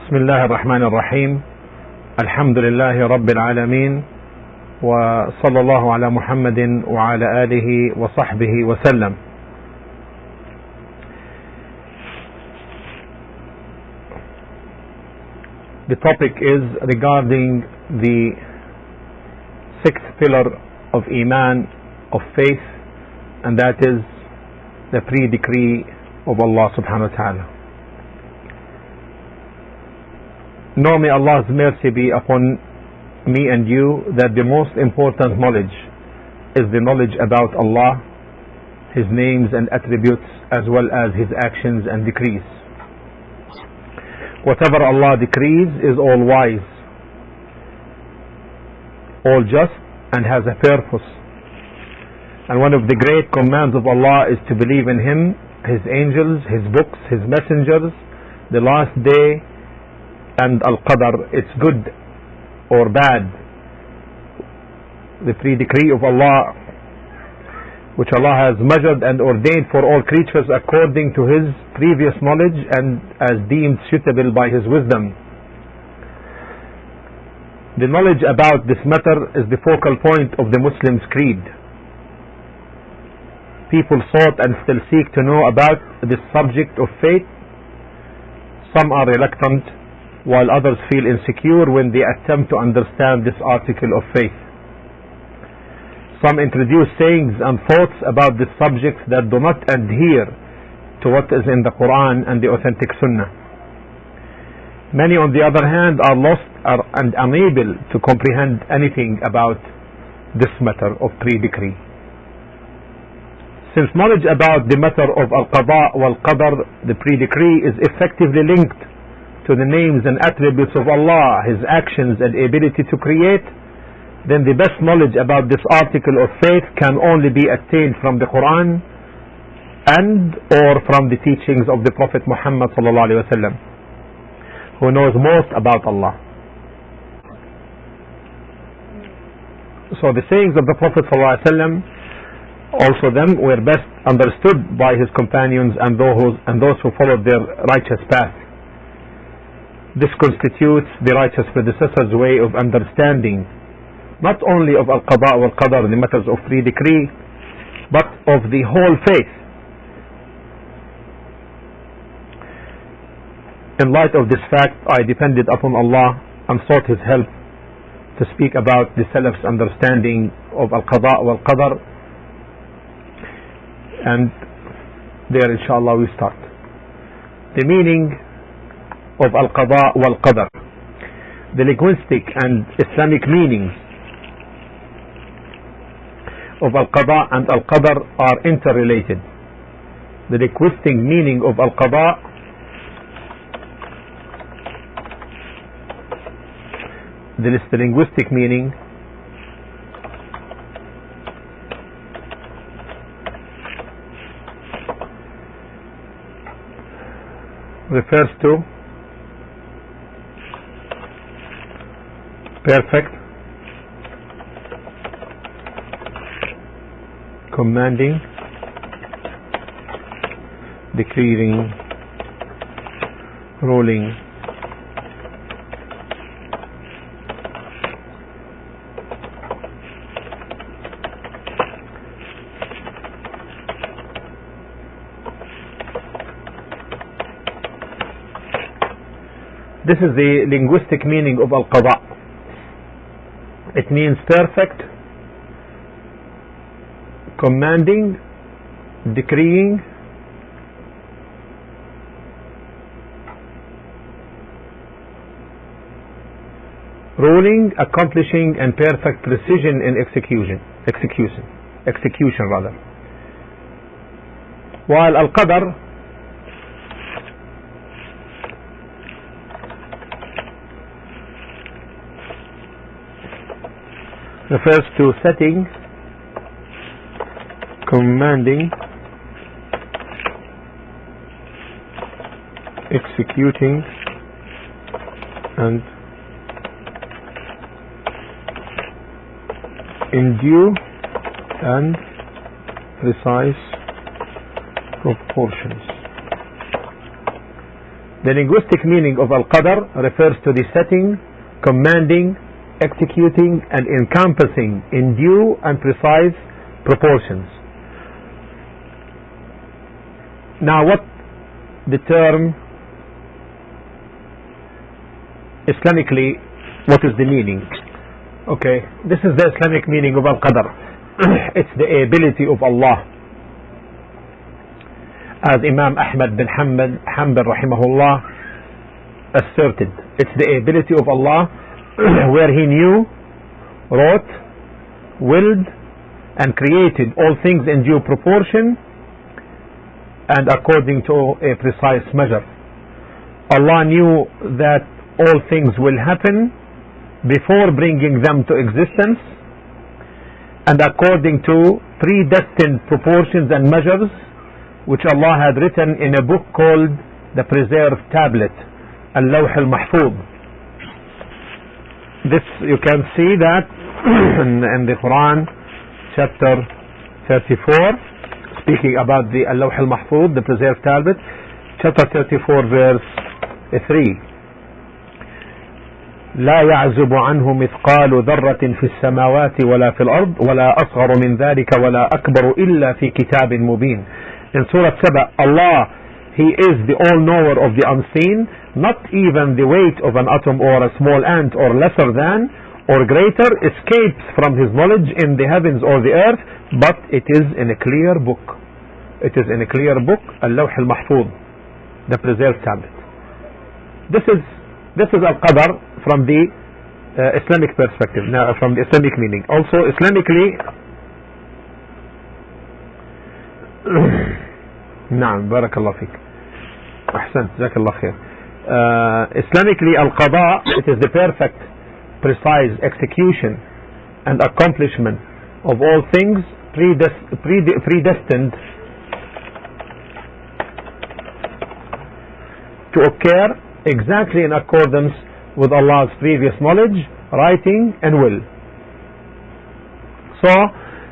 بسم الله الرحمن الرحيم. الحمد لله رب العالمين، وصلى الله على محمد وعلى آله وصحبه وسلم. The topic is regarding the sixth pillar of iman, of faith, and that is the pre-decree of Allah subhanahu wa ta'ala. Know may Allah's mercy be upon me and you that the most important knowledge is the knowledge about Allah, His names and attributes, as well as His actions and decrees. Whatever Allah decrees is all wise, all just, and has a purpose. And one of the great commands of Allah is to believe in Him, His angels, His books, His messengers, the last day, and Al-Qadr, it's good or bad, the pre-decree of Allah, which Allah has measured and ordained for all creatures according to His previous knowledge and as deemed suitable by His wisdom. The knowledge about this matter is the focal point of the Muslim's creed. People sought and still seek to know about this subject of faith. Some are reluctant, while others feel insecure when they attempt to understand this article of faith. Some introduce sayings and thoughts about this subject that do not adhere to what is in the Quran and the authentic Sunnah. Many, on the other hand, are lost and unable to comprehend anything about this matter of pre-decree. Since knowledge about the matter of Al-Qadr wal-Qadr, the pre-decree, is effectively linked to the names and attributes of Allah, His actions and ability to create, then the best knowledge about this article of faith can only be attained from the Quran and or from the teachings of the Prophet Muhammad sallallahu alaihi wasallam, who knows most about Allah. So the sayings of the Prophet sallallahu alaihi wasallam, also them, were best understood by his companions and those who followed their righteous path. This constitutes the righteous predecessor's way of understanding not only of Al-Qadr wal-Qadr, the matters of pre-decree, but of the whole faith. In light of this fact, I depended upon Allah and sought His help to speak about the Salaf's understanding of Al-Qadr wal-Qadr, and there inshallah we start. The meaning of Al-Qadr wal-Qadr. The linguistic and Islamic meanings of Al-Qadr and Al-Qadr are interrelated. The linguistic meaning of Al-Qadr the linguistic meaning refers to perfect, commanding, decreeing, ruling, this is the linguistic meaning of Al-Qadr. It means perfect, commanding, decreeing, ruling, accomplishing, and perfect precision in execution rather. While Al-Qadr refers to setting, commanding, executing, and in due and precise proportions. The linguistic meaning of Al-Qadr refers to the setting, commanding, executing and encompassing in due and precise proportions. Now what the term Islamically, what is the meaning? Okay, this is the Islamic meaning of Al-Qadr. It's the ability of Allah. As Imam Ahmad bin Hanbal rahimahullah asserted, it's the ability of Allah where He knew, wrote, willed and created all things in due proportion and according to a precise measure. Allah knew that all things will happen before bringing them to existence, and according to predestined proportions and measures which Allah had written in a book called the Preserved Tablet, Al-Lawh Al-Mahfuz. This you can see that in the Quran chapter 34, speaking about the Al-Lawh Al-Mahfuz, the Preserved Tablet, chapter 34 verse 3. لا يعزب عنه مثقال ذرة في السماوات ولا في الأرض ولا أصغر من ذلك ولا أكبر إلا في كتاب مبين. In Surah Saba, Allah, He is the all-knower of the unseen, not even the weight of an atom or a small ant or lesser than or greater escapes from His knowledge in the heavens or the earth, but it is in a clear book. It is in a clear book, Al-Lawh Al-Mahfuz, the Preserved Tablet. This is Al-Qadr from the Islamic perspective, from the Islamic meaning. Also, Islamically, نعم بارك الله فيك أحسنت جزاك الله خير. Islamically, Al-Qada, it is the perfect, precise execution and accomplishment of all things predestined to occur exactly in accordance with Allah's previous knowledge, writing and will. So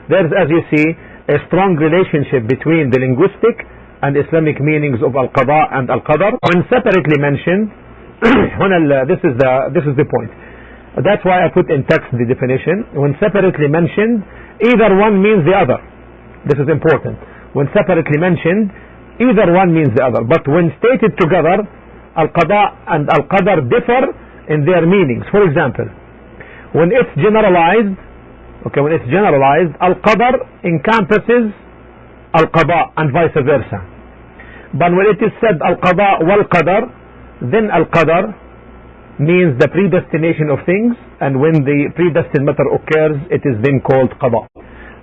there is, as you see, a strong relationship between the linguistic and Islamic meanings of Al-Qada and Al-Qadr. When separately mentioned, this is the point. That's why I put in text the definition. When separately mentioned, either one means the other. This is important. When separately mentioned, either one means the other. But when stated together, Al-Qada and Al-Qadr differ in their meanings. For example, when it's generalized, Al-Qadr encompasses Al-Qada and vice versa. But when it is said Al-Qada wal-Qadr, then Al-Qadr means the predestination of things, and when the predestined matter occurs, it is then called Qada.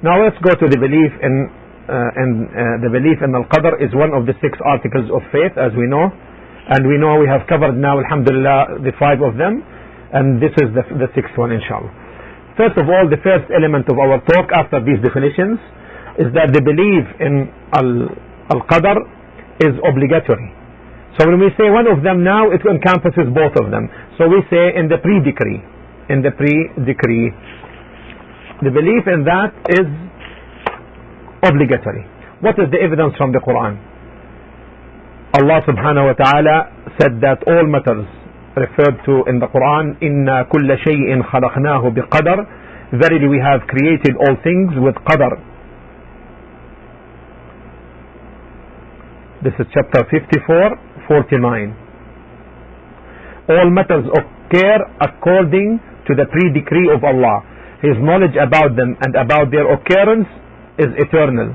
Now let's go to the belief in the belief in Al-Qadr is one of the 6 articles of faith, as we know, and we know we have covered now, alhamdulillah, the 5 of them, and this is the 6th one, inshallah. First of all, the first element of our talk after these definitions is that the belief in Al-Qadr is obligatory. So when we say one of them now, it encompasses both of them. So we say in the pre-decree. The belief in that is obligatory. What is the evidence from the Quran? Allah subhanahu wa ta'ala said that all matters referred to in the Quran, إِنَّا كُلَّ شَيْءٍ خَلَقْنَاهُ بِقَدَرٍ, verily we have created all things with qadr. This is chapter 54:49. All matters occur according to the pre-decree of Allah. His knowledge about them and about their occurrence is eternal.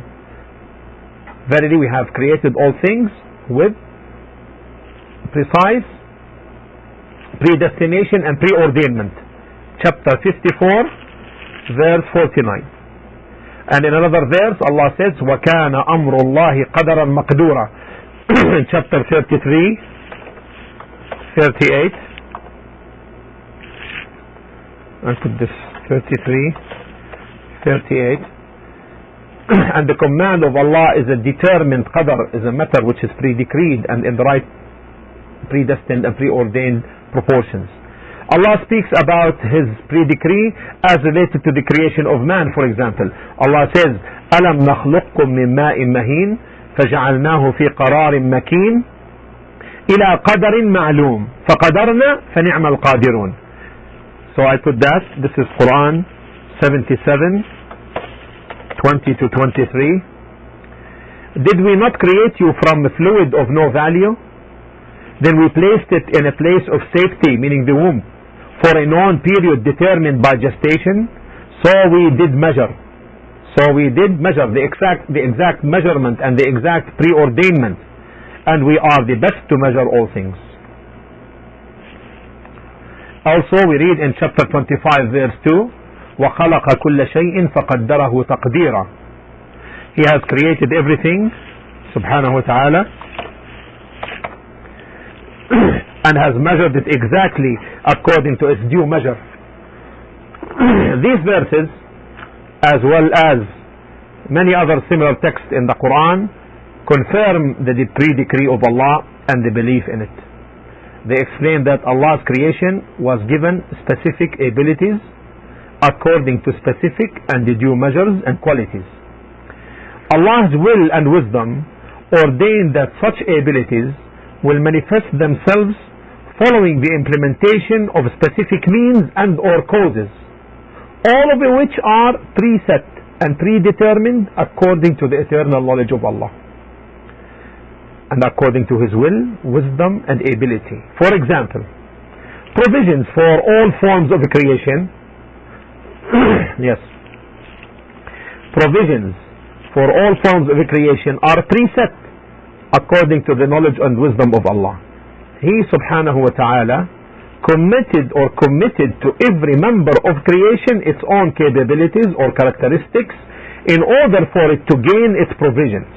Verily we have created all things with precise predestination and preordainment. Chapter 54 verse 49. And in another verse Allah says وَكَانَ أَمْرُ اللَّهِ قَدَرًا مَقْدُورًا. Chapter 33 38. I put this 33 38. And the command of Allah is a determined qadr, is a matter which is pre-decreed and in the right predestined and preordained proportions. Allah speaks about His pre-decree as related to the creation of man, for example. Allah says أَلَمْ نَخْلُقكُم مِّن مَّاءٍ مَّهِينٍ فَجَعَلْنَاهُ فِي قَرَارٍ مَّكِينٍ إلى قدر معلوم فقدرنا فنعم القادرون. So I put that. This is Quran 77, 20 to 23. Did we not create you from a fluid of no value? Then we placed it in a place of safety, meaning the womb, for a known period determined by gestation. So we did measure. So we did measure the exact measurement and the exact preordainment. And we are the best to measure all things. Also we read in chapter 25 verse 2, وَخَلَقَ كُلَّ شَيْءٍ فَقَدَّرَهُ تَقْدِيرًا. He has created everything, subhanahu wa ta'ala, and has measured it exactly according to its due measure. These verses, as well as many other similar texts in the Quran, confirm the pre-decree of Allah and the belief in it. They explain that Allah's creation was given specific abilities according to specific and due measures and qualities. Allah's will and wisdom ordained that such abilities will manifest themselves following the implementation of specific means and or causes, all of which are preset and predetermined according to the eternal knowledge of Allah and according to His will, wisdom and ability. For example, provisions for all forms of creation yes, provisions for all forms of creation are preset according to the knowledge and wisdom of Allah. He subhanahu wa ta'ala committed to every member of creation its own capabilities or characteristics in order for it to gain its provisions.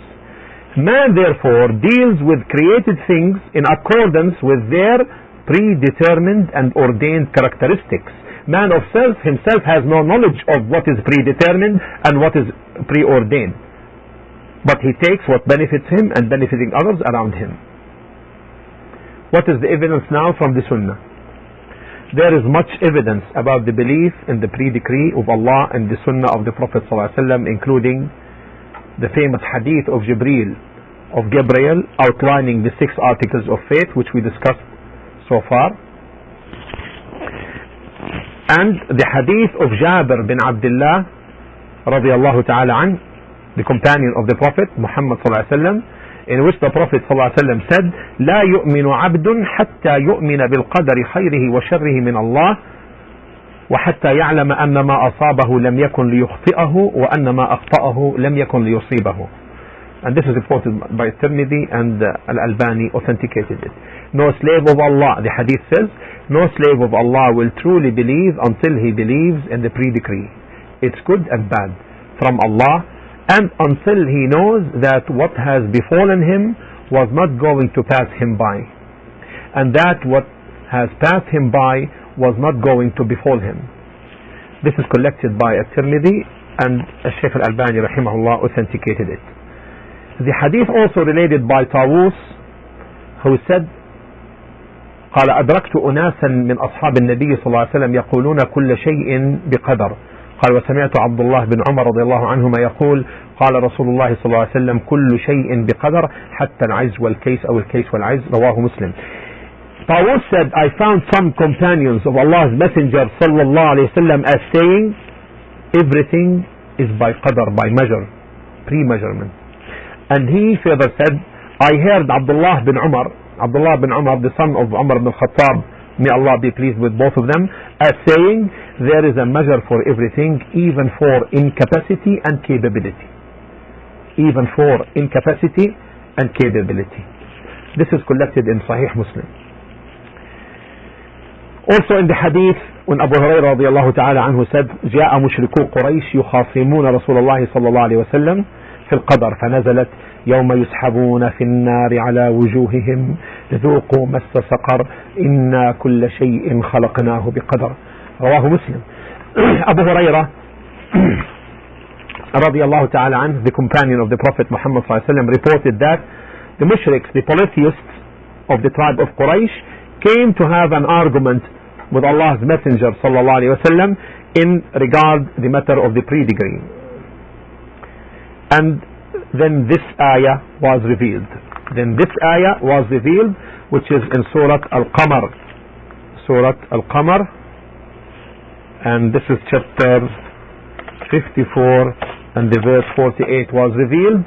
Man therefore deals with created things in accordance with their predetermined and ordained characteristics. Man of himself has no knowledge of what is predetermined and what is preordained, but he takes what benefits him and benefiting others around him. What is the evidence now from the Sunnah? There is much evidence about the belief in the pre-decree of Allah and the Sunnah of the Prophet ﷺ, including the famous hadith of Gabriel outlining the 6 articles of faith which we discussed so far, and the hadith of Jabir bin Abdullah radiyallahu ta'ala an, the companion of the Prophet Muhammad sallallahu alaihi wasallam, in which the Prophet sallallahu alaihi wasallam said, لا يؤمن عبد حتى يؤمن بالقدر خيره وشره من الله وحتى يعلم أن ما أصابه لم يكن ليخطئه وأن ما أخطأه لم يكن ليصيبه. And this is reported by Tirmidhi, and Al-Albani authenticated it. No slave of Allah, the hadith says, no slave of Allah will truly believe until he believes in the pre-decree, its good and bad, from Allah, and until he knows that what has befallen him was not going to pass him by, and that what has passed him by was not going to befall him. This is collected by At-Tirmidhi, and Sheikh Al-Albani rahimahullah authenticated it. The hadith also related by Tawus, who said, قال أدركت أناسا من أصحاب النبي صلى الله عليه وسلم يقولون كل شيء بقدر. قال وسمعت عبد الله بن عمر رضي الله عنهما يقول قال رسول الله صلى الله عليه وسلم كل شيء بقدر حتى العجز والكيس أو الكيس والعجز. رواه مسلم. Tawus said, I found some companions of Allah's Messenger sallallahu alayhi wasallam as saying, everything is by qadar, by measure, pre-measurement. And he further said, I heard Abdullah bin Umar, the son of Umar ibn Khattab, may Allah be pleased with both of them, as saying, there is a measure for everything, even for incapacity and capability. Even for incapacity and capability. This is collected in Sahih Muslim. Also in the hadith, when Abu Hurairah radiallahu ta'ala anhu said, جاء مشركو قريش يخاصمون رسول الله صلى الله عليه وسلم في القدر فنزلت يوم يسحبون في النار على وجوههم ذوقوا مس سقر إنا كل شيء خلقناه بقدر. رواه مسلم. Abu Hurairah radiallahu ta'ala anhu, the companion of the Prophet Muhammad sallallahu alaihi wasallam, reported that the mushriks, the polytheists of the tribe of Quraysh, came to have an argument with Allah's Messenger sallallahu alaihi wasallam in regard the matter of the pre-decree. And then this ayah was revealed. which is in Surah Al-Qamar. Surah Al-Qamar, and this is chapter 54, and the verse 48 was revealed.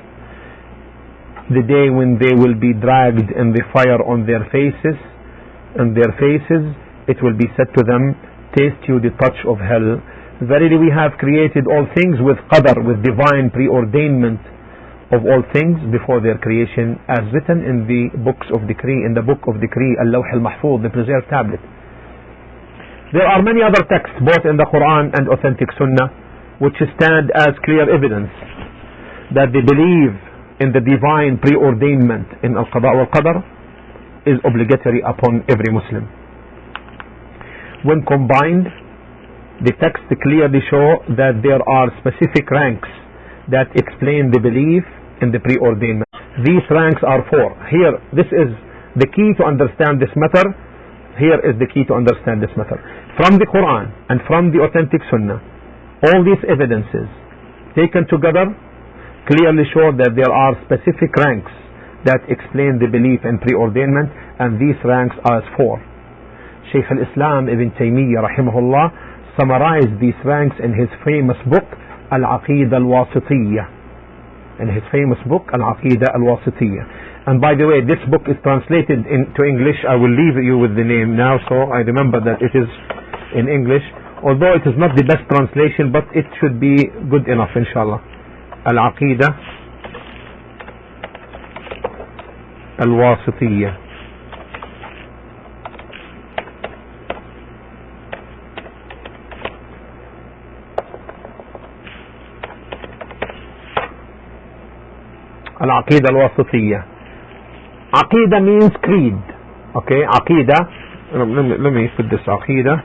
The day when they will be dragged in the fire on their faces, it will be said to them, taste you the touch of hell. Verily we have created all things with qadr, with divine preordainment of all things before their creation, as written in the books of decree, in the book of decree, Al-Lawh Al-Mahfuz, the preserved tablet. There are many other texts, both in the Quran and authentic Sunnah, which stand as clear evidence that the belief in the divine preordainment in Al-Qada wal-Qadr is obligatory upon every Muslim. When combined, the texts clearly show that there are specific ranks that explain the belief in the preordainment. These ranks are four. Here, this is the key to understand this matter. Here is the key to understand this matter. From the Quran and from the authentic Sunnah, all these evidences taken together clearly show that there are specific ranks that explain the belief in preordainment, and these ranks are as four. Sheikh Al-Islam Ibn Taymiyyah rahimahullah summarized these ranks in his famous book Al-Aqid Al-Wasitiyyah. And by the way, this book is translated into English. I will leave you with the name now, so I remember that it is in English, although it is not the best translation, but it should be good enough, inshallah. Al-Aqid Al-Wasitiyyah. Al-Aqid Al-Wasitiyyah. Aqidah means creed. Okay, Aqidah. Let me put this. Aqidah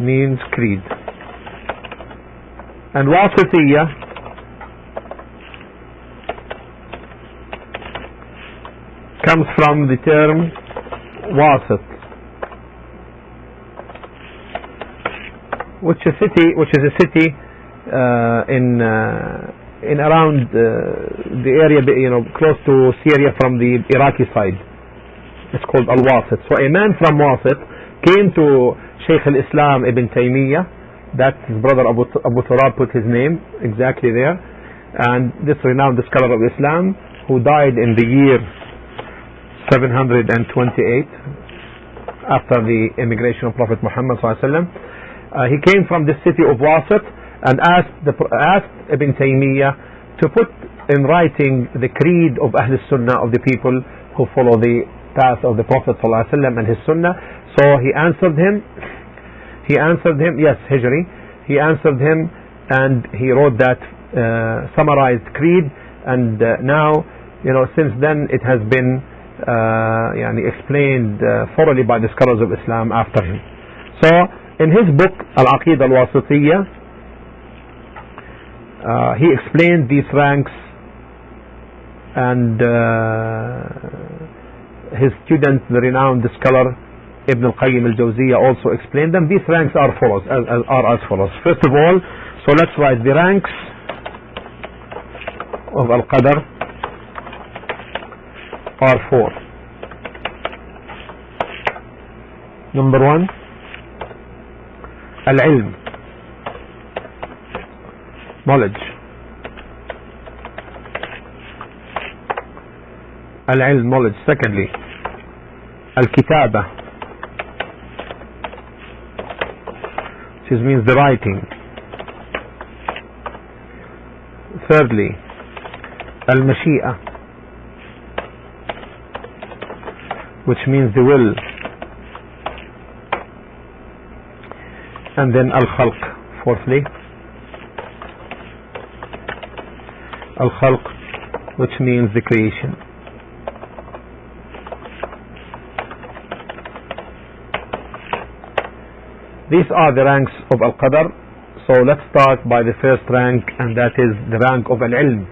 means creed. And Wasitiyyah comes from the term Wasit, which is a city in around the area, close to Syria from the Iraqi side. It's called Al-Wasit. So a man from Wasit came to Sheikh Al-Islam Ibn Taymiyyah, that his brother Abu Turab put his name exactly there, and this renowned scholar of Islam, who died in the year 728 after the immigration of Prophet Muhammad ﷺ. He came from the city of Wasit and asked Ibn Taymiyyah to put in writing the creed of Ahl Sunnah, of the people who follow the path of the Prophet ﷺ and his Sunnah. So he answered him, yes, Hijri. He answered him, and he wrote that summarized creed, and now, since then it has been explained thoroughly by the scholars of Islam after him. So in his book Al-Aqid Al-Wasitiyyah, he explained these ranks, and his student, the renowned scholar Ibn al-Qayyim al-Jawziyah, also explained them. These ranks are as follows. First of all, so let's write the ranks of Al-Qadr are four. Number one, Al-Ilm, knowledge. Al-Ilm, knowledge. Secondly, Al-Kitaba, which means the writing. Thirdly, Al-Mashi'a, which means the will. And then Al-Khalq, fourthly, Al-Khalq, which means the creation. These are the ranks of Al-Qadr. So let's start by the first rank, and that is the rank of Al-Ilm.